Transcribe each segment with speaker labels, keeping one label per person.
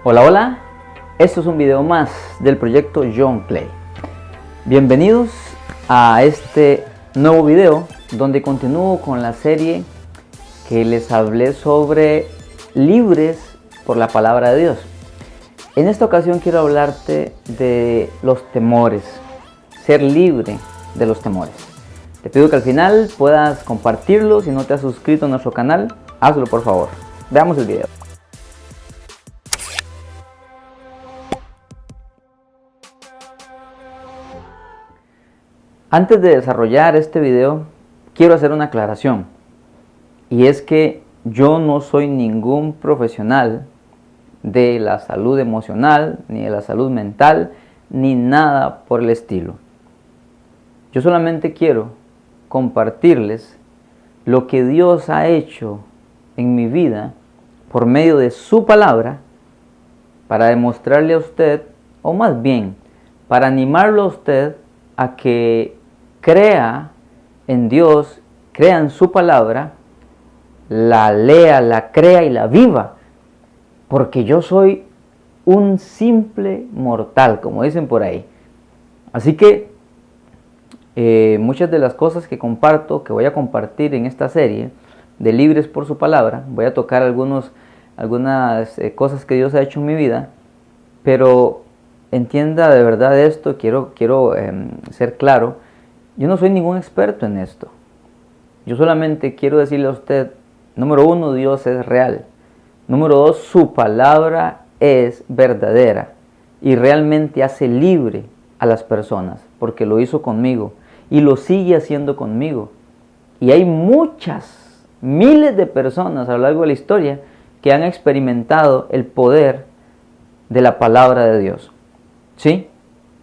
Speaker 1: Hola, hola, esto es un video más del proyecto John Clay. Bienvenidos a este nuevo video donde continúo con la serie que les hablé sobre libres por la palabra de Dios. En esta ocasión quiero hablarte de los temores, ser libre de los temores. Te pido que al final puedas compartirlo. Si no te has suscrito a nuestro canal, hazlo por favor. Veamos el video. Antes de desarrollar este video, quiero hacer una aclaración. Y es que yo no soy ningún profesional de la salud emocional, ni de la salud mental, ni nada por el estilo. Yo solamente quiero compartirles lo que Dios ha hecho en mi vida por medio de su palabra para demostrarle a usted, o más bien, para animarlo a usted a que crea en Dios, crea en su palabra, la lea, la crea y la viva, porque yo soy un simple mortal, como dicen por ahí. Así que muchas de las cosas que comparto, que voy a compartir en esta serie de Libres por su palabra, voy a tocar algunas cosas que Dios ha hecho en mi vida, pero entienda de verdad esto, quiero ser claro. Yo no soy ningún experto en esto. Yo solamente quiero decirle a usted, número uno, Dios es real. Número dos, su palabra es verdadera y realmente hace libre a las personas, porque lo hizo conmigo y lo sigue haciendo conmigo. Y hay muchas, miles de personas a lo largo de la historia que han experimentado el poder de la palabra de Dios. ¿Sí?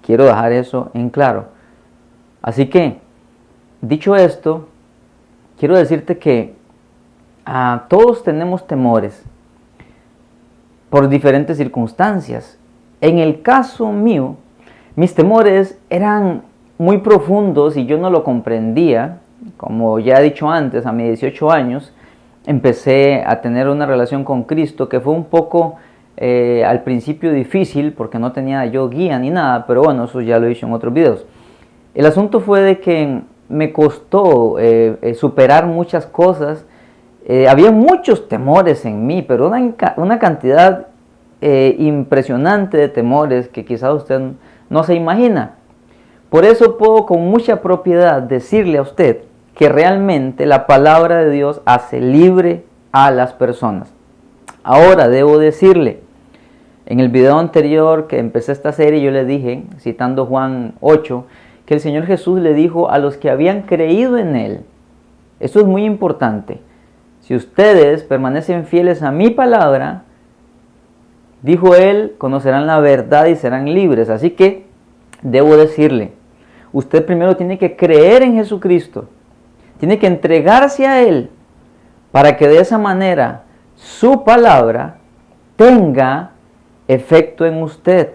Speaker 1: Quiero dejar eso en claro. Así que, dicho esto, quiero decirte que todos tenemos temores por diferentes circunstancias. En el caso mío, mis temores eran muy profundos y yo no lo comprendía. Como ya he dicho antes, a mis 18 años, empecé a tener una relación con Cristo que fue un poco al principio difícil porque no tenía yo guía ni nada, pero bueno, eso ya lo he dicho en otros videos. El asunto fue de que me costó superar muchas cosas. Había muchos temores en mí, pero una cantidad impresionante de temores que quizás usted no se imagina. Por eso puedo con mucha propiedad decirle a usted que realmente la palabra de Dios hace libre a las personas. Ahora debo decirle, en el video anterior que empecé esta serie yo le dije, citando Juan 8, que el Señor Jesús le dijo a los que habían creído en Él. Esto es muy importante. Si ustedes permanecen fieles a mi palabra, dijo Él, conocerán la verdad y serán libres. Así que debo decirle, usted primero tiene que creer en Jesucristo. Tiene que entregarse a Él para que de esa manera su palabra tenga efecto en usted.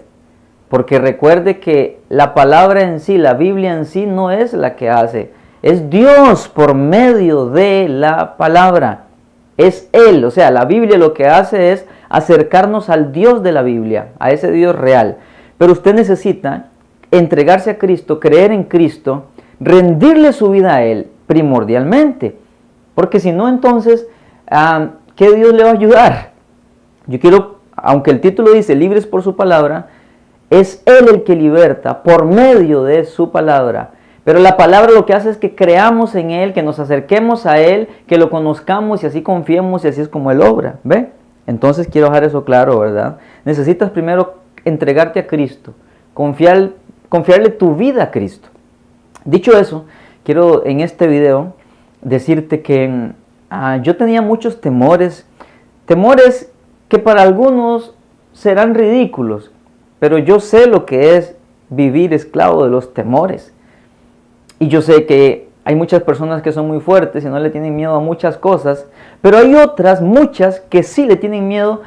Speaker 1: Porque recuerde que la palabra en sí, la Biblia en sí no es la que hace. Es Dios por medio de la palabra. Es Él. O sea, la Biblia lo que hace es acercarnos al Dios de la Biblia, a ese Dios real. Pero usted necesita entregarse a Cristo, creer en Cristo, rendirle su vida a Él primordialmente. Porque si no, entonces, ¿qué Dios le va a ayudar? Yo quiero, aunque el título dice libres por su palabra, es Él el que liberta por medio de su palabra. Pero la palabra lo que hace es que creamos en Él, que nos acerquemos a Él, que lo conozcamos y así confiemos y así es como Él obra. ¿Ve? Entonces quiero dejar eso claro, ¿verdad? Necesitas primero entregarte a Cristo, confiarle tu vida a Cristo. Dicho eso, quiero en este video decirte que yo tenía muchos temores que para algunos serán ridículos. Pero yo sé lo que es vivir esclavo de los temores. Y yo sé que hay muchas personas que son muy fuertes y no le tienen miedo a muchas cosas. Pero hay otras, muchas, que sí le tienen miedo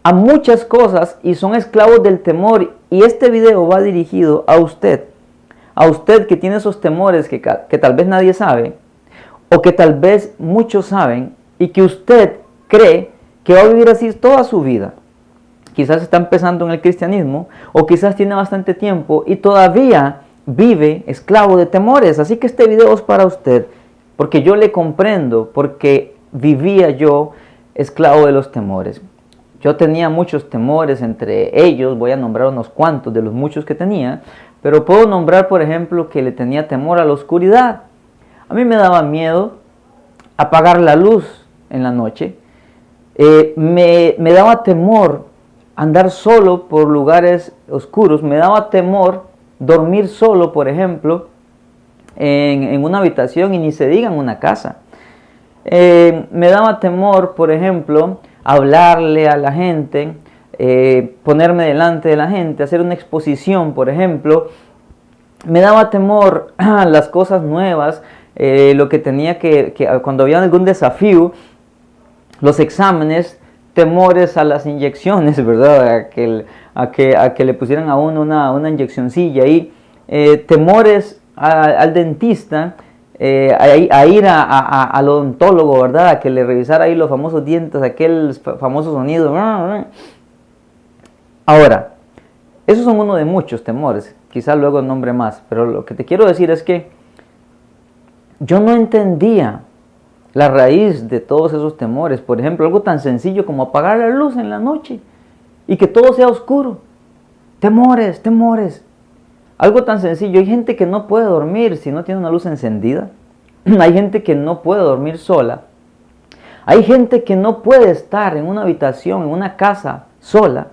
Speaker 1: a muchas cosas y son esclavos del temor. Y este video va dirigido a usted. A usted que tiene esos temores que tal vez nadie sabe. O que tal vez muchos saben. Y que usted cree que va a vivir así toda su vida. quizás está empezando en el cristianismo o quizás tiene bastante tiempo y todavía vive esclavo de temores. Así que este video es para usted, porque yo le comprendo, porque vivía yo esclavo de los temores. Yo tenía muchos temores, entre ellos voy a nombrar unos cuantos de los muchos que tenía, pero puedo nombrar, por ejemplo, que le tenía temor a la oscuridad. A mí me daba miedo apagar la luz en la noche. Me daba temor andar solo por lugares oscuros. Me daba temor dormir solo, por ejemplo, en una habitación y ni se diga en una casa. Me daba temor, por ejemplo, hablarle a la gente, ponerme delante de la gente, hacer una exposición, por ejemplo. Me daba temor a las cosas nuevas, lo que tenía que cuando había algún desafío, los exámenes, temores a las inyecciones, ¿verdad? A que le pusieran a uno una inyeccioncilla ahí, temores al dentista, a ir al odontólogo, ¿verdad? A que le revisara ahí los famosos dientes, aquel famoso sonido. Ahora, esos son uno de muchos temores, quizás luego nombre más, pero lo que te quiero decir es que yo no entendía la raíz de todos esos temores. Por ejemplo, algo tan sencillo como apagar la luz en la noche y que todo sea oscuro. Temores, temores. Algo tan sencillo. Hay gente que no puede dormir si no tiene una luz encendida. Hay gente que no puede dormir sola. Hay gente que no puede estar en una habitación, en una casa sola.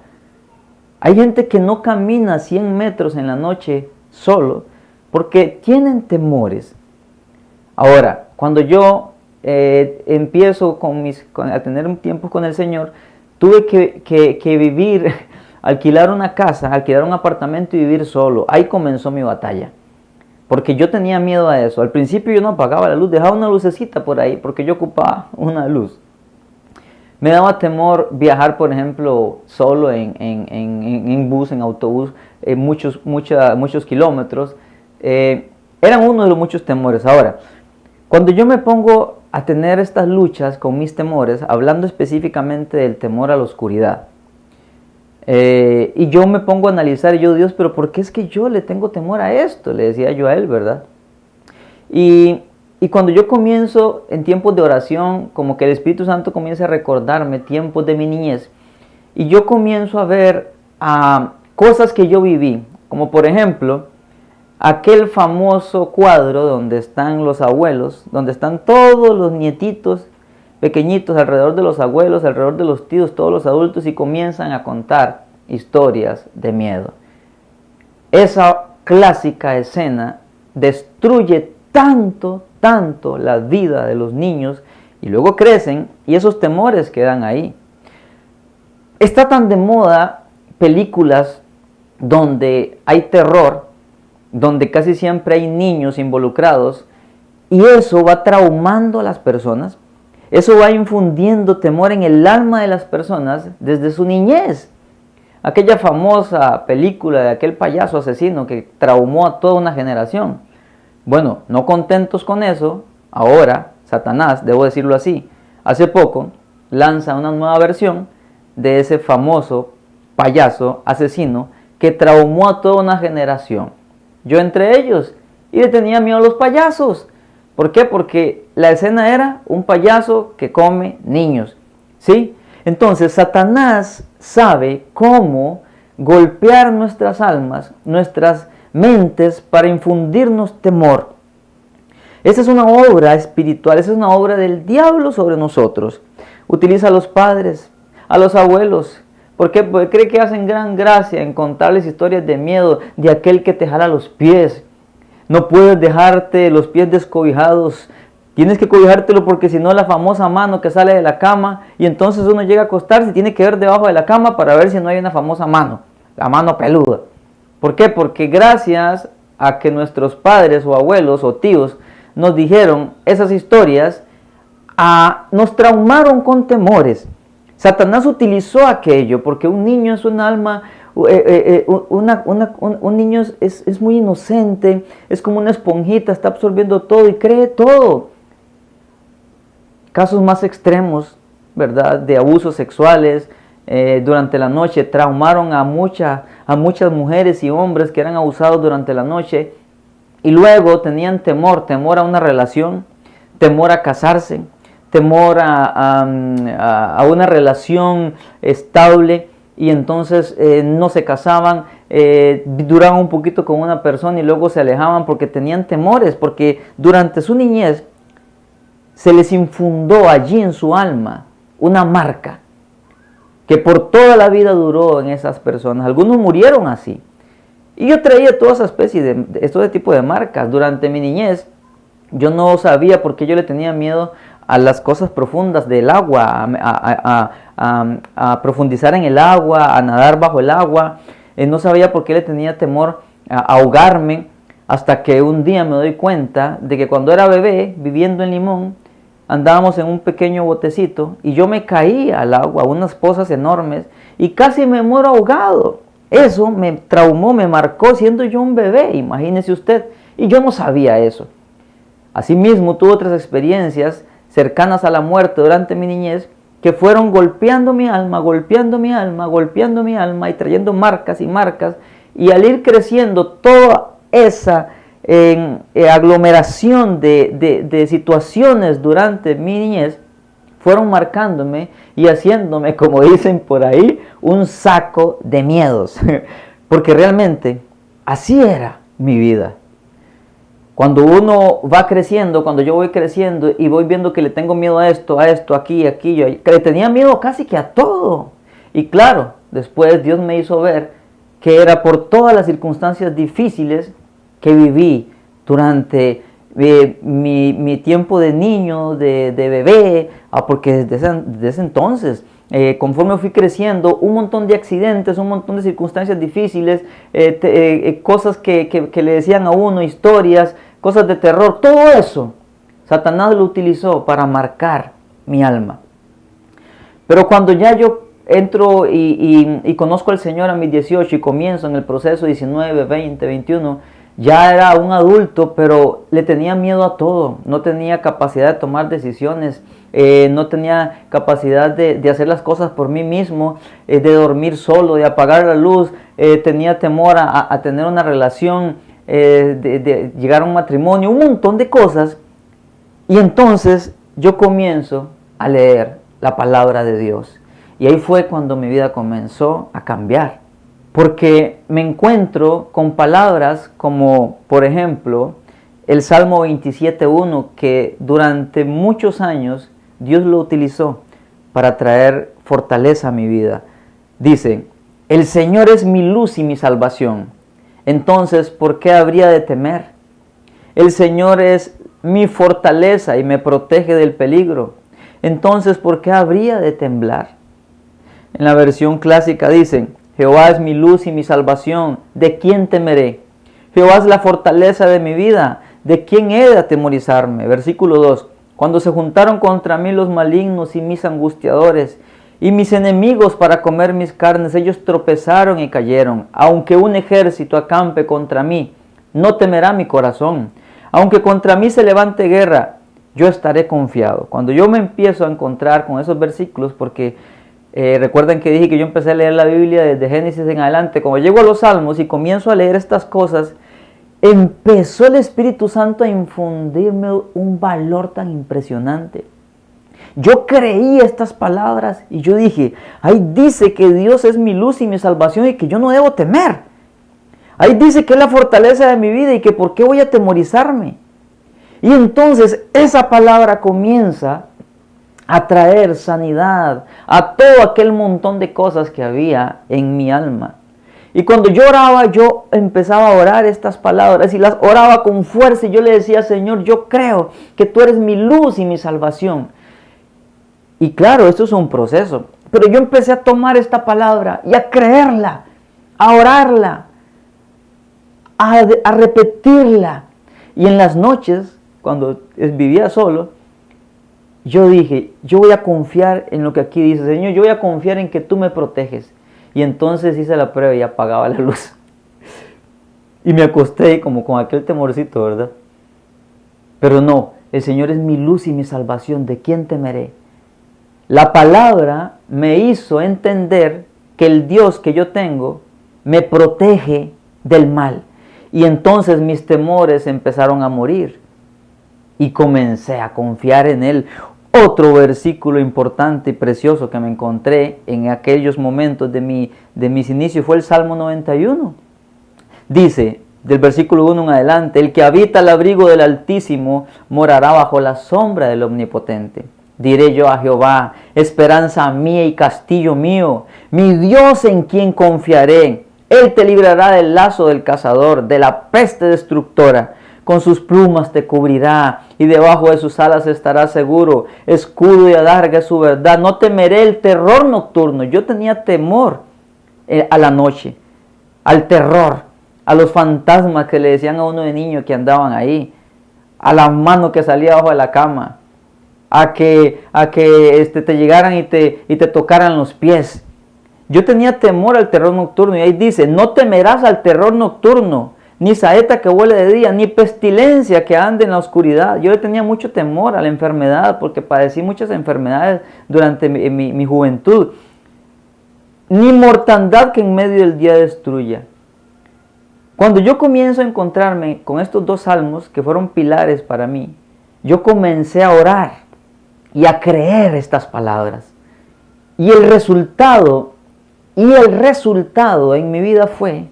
Speaker 1: Hay gente que no camina 100 metros en la noche solo porque tienen temores. Ahora, cuando yo empiezo a tener un tiempo con el Señor, tuve que vivir, alquilar una casa, alquilar un apartamento y vivir solo. Ahí comenzó mi batalla, porque yo tenía miedo a eso. Al principio yo no apagaba la luz, dejaba una lucecita por ahí, porque yo ocupaba una luz. Me daba temor viajar, por ejemplo, solo en bus, en autobús, muchos kilómetros. Eran uno de los muchos temores. Ahora, cuando yo me pongo a tener estas luchas con mis temores, hablando específicamente del temor a la oscuridad, y yo me pongo a analizar, Dios, pero ¿por qué es que yo le tengo temor a esto? Le decía yo a él, ¿verdad? Y cuando yo comienzo en tiempos de oración, como que el Espíritu Santo comienza a recordarme tiempos de mi niñez, y yo comienzo a ver cosas que yo viví, como por ejemplo, aquel famoso cuadro donde están los abuelos, donde están todos los nietitos pequeñitos alrededor de los abuelos, alrededor de los tíos, todos los adultos, y comienzan a contar historias de miedo. Esa clásica escena destruye tanto la vida de los niños, y luego crecen y esos temores quedan ahí. Está tan de moda películas donde hay terror, donde casi siempre hay niños involucrados, y eso va traumando a las personas, eso va infundiendo temor en el alma de las personas desde su niñez. Aquella famosa película de aquel payaso asesino que traumó a toda una generación. Bueno, no contentos con eso, ahora Satanás, debo decirlo así, hace poco lanza una nueva versión de ese famoso payaso asesino que traumó a toda una generación. Yo entre ellos, y le tenía miedo a los payasos. ¿Por qué? Porque la escena era un payaso que come niños, ¿sí? Entonces Satanás sabe cómo golpear nuestras almas, nuestras mentes, para infundirnos temor. Esa es una obra espiritual, esa es una obra del diablo sobre nosotros. Utiliza a los padres, a los abuelos. ¿Por qué? Porque cree que hacen gran gracia en contarles historias de miedo de aquel que te jala los pies. No puedes dejarte los pies descobijados. Tienes que cobijártelo porque si no la famosa mano que sale de la cama, y entonces uno llega a acostarse y tiene que ver debajo de la cama para ver si no hay una famosa mano, la mano peluda. ¿Por qué? Porque gracias a que nuestros padres o abuelos o tíos nos dijeron esas historias, nos traumaron con temores. Satanás utilizó aquello porque un niño es un alma, un niño es muy inocente, es como una esponjita, está absorbiendo todo y cree todo. Casos más extremos, ¿verdad?, de abusos sexuales, durante la noche, traumaron a muchas mujeres y hombres que eran abusados durante la noche, y luego tenían temor a una relación, temor a casarse, temor a una relación estable, y entonces no se casaban, duraban un poquito con una persona y luego se alejaban porque tenían temores, porque durante su niñez se les infundó allí en su alma una marca que por toda la vida duró en esas personas. Algunos murieron así. Y yo traía toda esa especie de este tipo de marcas. Durante mi niñez yo no sabía por qué yo le tenía miedo a las cosas profundas del agua, a profundizar en el agua, a nadar bajo el agua. No sabía por qué le tenía temor a ahogarme, hasta que un día me doy cuenta de que cuando era bebé, viviendo en Limón, andábamos en un pequeño botecito y yo me caí al agua, unas pozas enormes, y casi me muero ahogado. Eso me traumó, me marcó siendo yo un bebé, imagínese usted, y yo no sabía eso. Asimismo, tuve otras experiencias cercanas a la muerte durante mi niñez que fueron golpeando mi alma, golpeando mi alma, golpeando mi alma y trayendo marcas y marcas, y al ir creciendo toda esa aglomeración de situaciones durante mi niñez fueron marcándome y haciéndome, como dicen por ahí, un saco de miedos, porque realmente así era mi vida. Cuando uno va creciendo, cuando yo voy creciendo y voy viendo que le tengo miedo a esto, aquí, yo le tenía miedo casi que a todo. Y claro, después Dios me hizo ver que era por todas las circunstancias difíciles que viví durante mi tiempo de niño, de bebé, porque desde ese entonces, conforme fui creciendo, un montón de accidentes, un montón de circunstancias difíciles, cosas que le decían a uno, historias, cosas de terror, todo eso, Satanás lo utilizó para marcar mi alma. Pero cuando ya yo entro y conozco al Señor a mis 18 y comienzo en el proceso 19, 20, 21, ya era un adulto, pero le tenía miedo a todo, no tenía capacidad de tomar decisiones, no tenía capacidad de hacer las cosas por mí mismo, de dormir solo, de apagar la luz, tenía temor a tener una relación, de llegar a un matrimonio, un montón de cosas. Y entonces yo comienzo a leer la palabra de Dios, y ahí fue cuando mi vida comenzó a cambiar. Porque me encuentro con palabras como, por ejemplo, el Salmo 27.1, que durante muchos años Dios lo utilizó para traer fortaleza a mi vida. Dice, el Señor es mi luz y mi salvación. Entonces, ¿por qué habría de temer? El Señor es mi fortaleza y me protege del peligro. Entonces, ¿por qué habría de temblar? En la versión clásica dicen, Jehová es mi luz y mi salvación, ¿de quién temeré? Jehová es la fortaleza de mi vida, ¿de quién he de atemorizarme? Versículo 2. Cuando se juntaron contra mí los malignos y mis angustiadores, y mis enemigos para comer mis carnes, ellos tropezaron y cayeron. Aunque un ejército acampe contra mí, no temerá mi corazón. Aunque contra mí se levante guerra, yo estaré confiado. Cuando yo me empiezo a encontrar con esos versículos, porque recuerden que dije que yo empecé a leer la Biblia desde Génesis en adelante. Cuando llego a los Salmos y comienzo a leer estas cosas, empezó el Espíritu Santo a infundirme un valor tan impresionante. Yo creí estas palabras y yo dije, ahí dice que Dios es mi luz y mi salvación y que yo no debo temer. Ahí dice que es la fortaleza de mi vida y que por qué voy a atemorizarme. Y entonces esa palabra comienza a traer sanidad a todo aquel montón de cosas que había en mi alma. Y cuando yo oraba, yo empezaba a orar estas palabras y las oraba con fuerza, y yo le decía, Señor, yo creo que tú eres mi luz y mi salvación. Y claro, esto es un proceso, pero yo empecé a tomar esta palabra y a creerla, a orarla, a repetirla. Y en las noches, cuando vivía solo, yo dije, yo voy a confiar en lo que aquí dice, Señor, yo voy a confiar en que tú me proteges. Y entonces hice la prueba y apagaba la luz. Y me acosté como con aquel temorcito, ¿verdad? Pero no, el Señor es mi luz y mi salvación, ¿de quién temeré? La palabra me hizo entender que el Dios que yo tengo me protege del mal. Y entonces mis temores empezaron a morir y comencé a confiar en Él. Otro versículo importante y precioso que me encontré en aquellos momentos de mis inicios fue el Salmo 91. Dice, del versículo 1 en adelante, el que habita al abrigo del Altísimo morará bajo la sombra del Omnipotente. Diré yo a Jehová, esperanza mía y castillo mío, mi Dios en quien confiaré. Él te librará del lazo del cazador, de la peste destructora. Con sus plumas te cubrirá y debajo de sus alas estarás seguro. Escudo y adarga es su verdad. No temeré el terror nocturno. Yo tenía temor a la noche, al terror, a los fantasmas que le decían a uno de niño que andaban ahí, a la mano que salía abajo de la cama, a que te llegaran y te tocaran los pies. Yo tenía temor al terror nocturno y ahí dice, no temerás al terror nocturno, ni saeta que vuele de día, ni pestilencia que ande en la oscuridad. Yo le tenía mucho temor a la enfermedad porque padecí muchas enfermedades durante mi juventud. Ni mortandad que en medio del día destruya. Cuando yo comienzo a encontrarme con estos dos salmos que fueron pilares para mí, yo comencé a orar y a creer estas palabras. Y el resultado en mi vida fue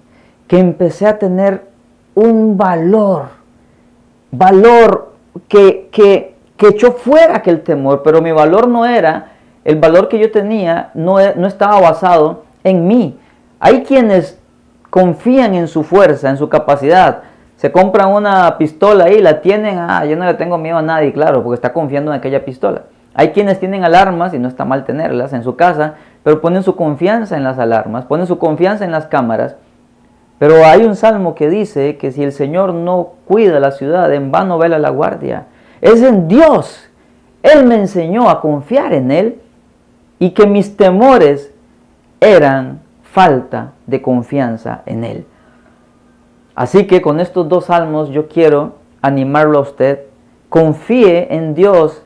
Speaker 1: que empecé a tener un valor que echó fuera aquel temor, pero mi valor no era, el valor que yo tenía no estaba basado en mí. Hay quienes confían en su fuerza, en su capacidad, se compran una pistola y la tienen, yo no le tengo miedo a nadie, claro, porque está confiando en aquella pistola. Hay quienes tienen alarmas, y no está mal tenerlas en su casa, pero ponen su confianza en las alarmas, ponen su confianza en las cámaras. Pero hay un salmo que dice que si el Señor no cuida la ciudad, en vano vela la guardia. Es en Dios. Él me enseñó a confiar en Él y que mis temores eran falta de confianza en Él. Así que con estos dos salmos yo quiero animarlo a usted. Confíe en Dios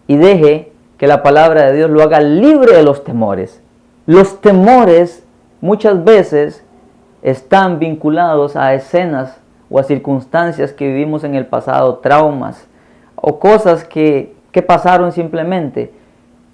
Speaker 1: y deje que la palabra de Dios lo haga libre de los temores. Los temores muchas veces están vinculados a escenas o a circunstancias que vivimos en el pasado, traumas o cosas que pasaron simplemente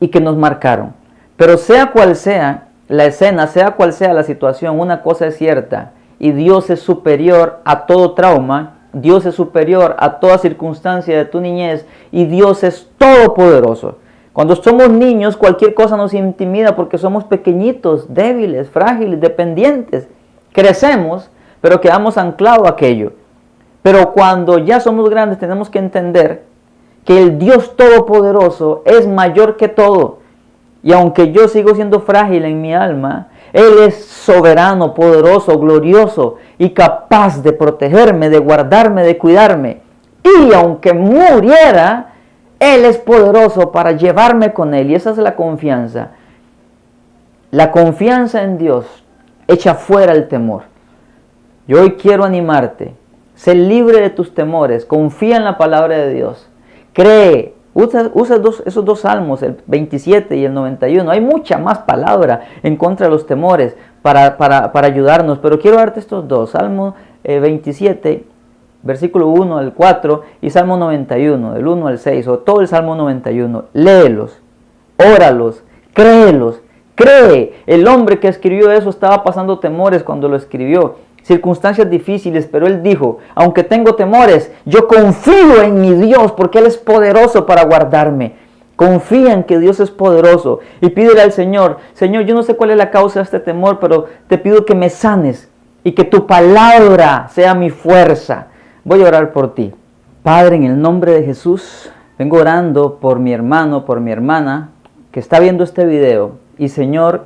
Speaker 1: y que nos marcaron. Pero sea cual sea la escena, sea cual sea la situación, una cosa es cierta, y Dios es superior a todo trauma, Dios es superior a toda circunstancia de tu niñez y Dios es todopoderoso. Cuando somos niños cualquier cosa nos intimida porque somos pequeñitos, débiles, frágiles, dependientes. Crecemos, pero quedamos anclados a aquello. Pero cuando ya somos grandes tenemos que entender que el Dios todopoderoso es mayor que todo. Y aunque yo sigo siendo frágil en mi alma, Él es soberano, poderoso, glorioso y capaz de protegerme, de guardarme, de cuidarme. Y aunque muriera, Él es poderoso para llevarme con Él. Y esa es la confianza. La confianza en Dios echa fuera el temor. Yo hoy quiero animarte. Sé libre de tus temores. Confía en la palabra de Dios. Cree. Usa esos dos salmos, el 27 y el 91. Hay mucha más palabra en contra de los temores para ayudarnos. Pero quiero darte estos dos. Salmo 27, versículo 1 al 4 y Salmo 91, del 1 al 6. O todo el Salmo 91. Léelos, óralos, créelos. Cree. El hombre que escribió eso estaba pasando temores cuando lo escribió. Circunstancias difíciles, pero él dijo, aunque tengo temores, yo confío en mi Dios porque Él es poderoso para guardarme. Confía en que Dios es poderoso y pídele al Señor, Señor, yo no sé cuál es la causa de este temor, pero te pido que me sanes y que tu palabra sea mi fuerza. Voy a orar por ti. Padre, en el nombre de Jesús, vengo orando por mi hermano, por mi hermana que está viendo este video. Y Señor,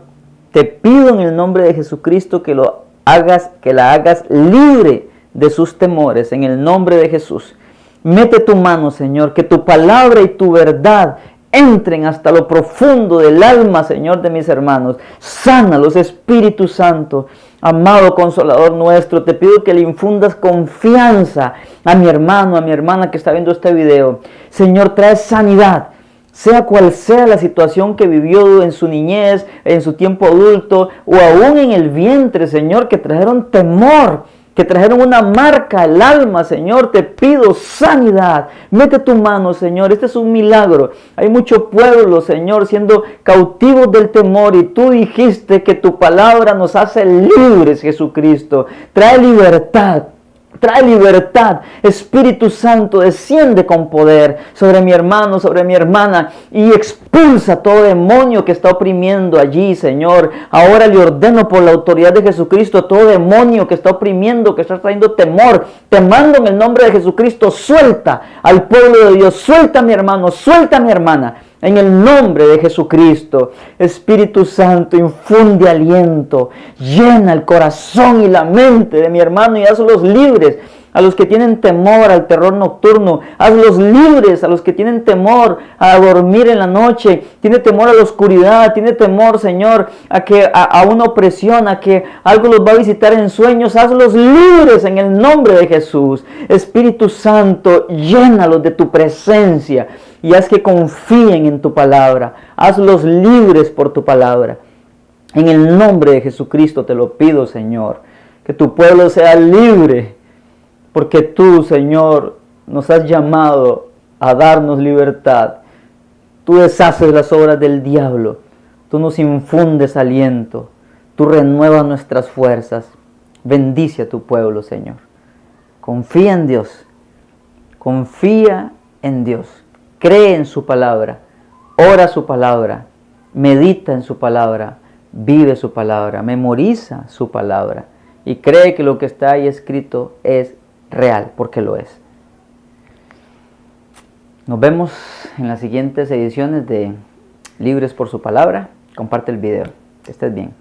Speaker 1: te pido en el nombre de Jesucristo que la hagas libre de sus temores, en el nombre de Jesús. Mete tu mano, Señor, que tu palabra y tu verdad entren hasta lo profundo del alma, Señor, de mis hermanos. Sánalos, Espíritu Santo, amado Consolador nuestro. Te pido que le infundas confianza a mi hermano, a mi hermana que está viendo este video. Señor, trae sanidad. sea cual sea la situación que vivió en su niñez, en su tiempo adulto o aún en el vientre, Señor, que trajeron temor, que trajeron una marca al alma, Señor. Te pido sanidad. Mete tu mano, Señor. Este es un milagro. Hay mucho pueblo, Señor, siendo cautivos del temor, y tú dijiste que tu palabra nos hace libres, Jesucristo. Trae libertad. Trae libertad. Espíritu Santo, desciende con poder sobre mi hermano, sobre mi hermana, y expulsa todo demonio que está oprimiendo allí, Señor. Ahora le ordeno por la autoridad de Jesucristo, todo demonio que está oprimiendo, que está trayendo temor, te mando en el nombre de Jesucristo, suelta al pueblo de Dios, suelta a mi hermano, suelta a mi hermana. En el nombre de Jesucristo, Espíritu Santo, infunde aliento, llena el corazón y la mente de mi hermano y hazlos libres. A los que tienen temor al terror nocturno, hazlos libres. A los que tienen temor a dormir en la noche, tiene temor a la oscuridad, tiene temor, Señor, a una opresión, a que algo los va a visitar en sueños, hazlos libres en el nombre de Jesús. Espíritu Santo, llénalos de tu presencia y haz que confíen en tu palabra. Hazlos libres por tu palabra. En el nombre de Jesucristo te lo pido, Señor, que tu pueblo sea libre, porque tú, Señor, nos has llamado a darnos libertad. Tú deshaces las obras del diablo, tú nos infundes aliento, tú renuevas nuestras fuerzas. Bendice a tu pueblo, Señor. Confía en Dios, confía en Dios. Cree en su palabra, ora su palabra, medita en su palabra, vive su palabra, memoriza su palabra y cree que lo que está ahí escrito es real, porque lo es. Nos vemos en las siguientes ediciones de Libres por su Palabra. Comparte el video. Que estés bien.